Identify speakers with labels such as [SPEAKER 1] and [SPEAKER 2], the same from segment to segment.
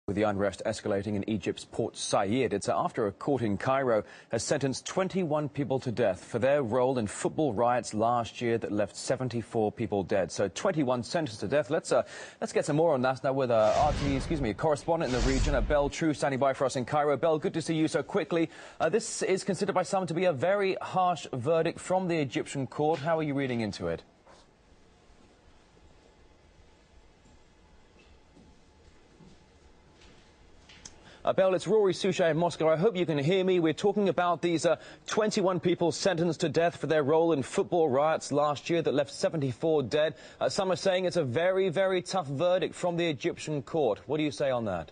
[SPEAKER 1] With the unrest escalating in Egypt's Port Said, it's after a court in Cairo has sentenced 21 people to death for their role in football riots last year that left 74 people dead. So 21 sentenced to death. Let's get some more on that now with a correspondent in the region, Belle True, standing by for us in Cairo. Belle, good to see you so quickly. This is considered by some to be a very harsh verdict from the Egyptian court. How are you reading into it? Belle, it's Rory Souchet in Moscow. I hope you can hear me. We're talking about these 21 people sentenced to death for their role in football riots last year that left 74 dead. Some are saying it's a very, very tough verdict from the Egyptian court. What do you say on that?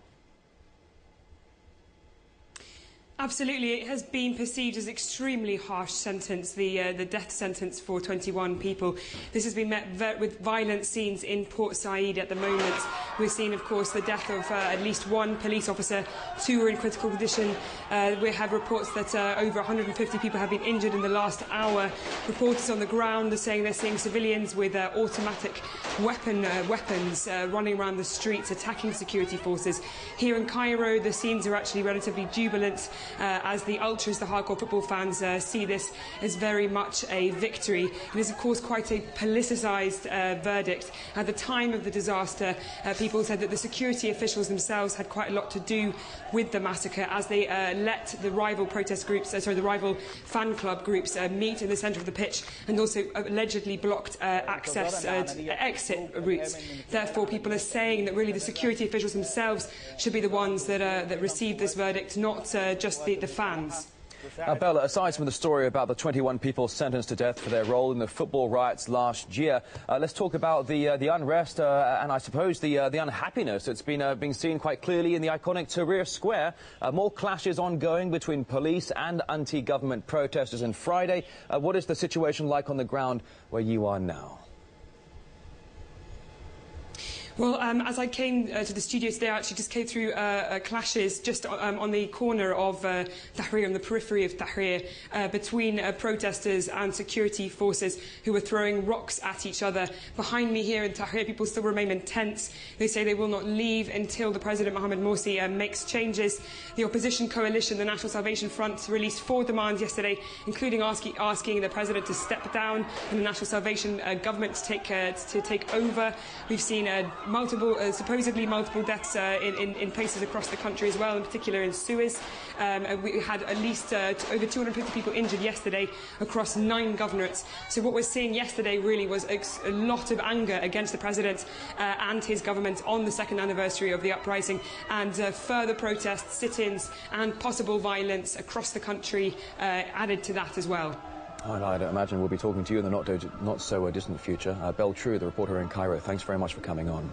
[SPEAKER 2] Absolutely. It has been perceived as extremely harsh sentence, the death sentence for 21 people. This has been met with violent scenes in Port Said at the moment. We're seeing, of course, the death of at least one police officer. 2 are in critical condition. We have reports that over 150 people have been injured in the last hour. Reporters on the ground are saying they're seeing civilians with automatic weapons running around the streets, attacking security forces. Here in Cairo, the scenes are actually relatively jubilant. As the ultras, the hardcore football fans, see this as very much a victory. It is, of course, quite a politicised verdict. At the time of the disaster, people said that the security officials themselves had quite a lot to do with the massacre, as they let the rival protest groups, the rival fan club groups, meet in the centre of the pitch, and also allegedly blocked exit routes. Therefore, people are saying that really the security officials themselves should be the ones that receive this verdict, not just the fans.
[SPEAKER 1] Bella, aside from the story about the 21 people sentenced to death for their role in the football riots last year, let's talk about the unrest and I suppose the unhappiness that's been seen quite clearly in the iconic Tahrir Square. More clashes ongoing between police and anti-government protesters on Friday. What is the situation like on the ground where you are now?
[SPEAKER 2] Well, as I came to the studio today, I actually just came through clashes just on the corner of Tahrir, on the periphery of Tahrir, between protesters and security forces who were throwing rocks at each other. Behind me here in Tahrir, people still remain in tents. They say they will not leave until the President Mohamed Morsi makes changes. The opposition coalition, the National Salvation Front, released 4 demands yesterday, including asking the President to step down and the National Salvation government to take over. We've seen supposedly multiple deaths in places across the country as well, in particular in Suez. We had at least over 250 people injured yesterday across 9 governorates. So what we're seeing yesterday really was a lot of anger against the President and his government on the 2nd anniversary of the uprising, and further protests, sit-ins and possible violence across the country added to that as well.
[SPEAKER 1] I'd imagine we'll be talking to you in the not so distant future. Belle True, the reporter in Cairo, thanks very much for coming on.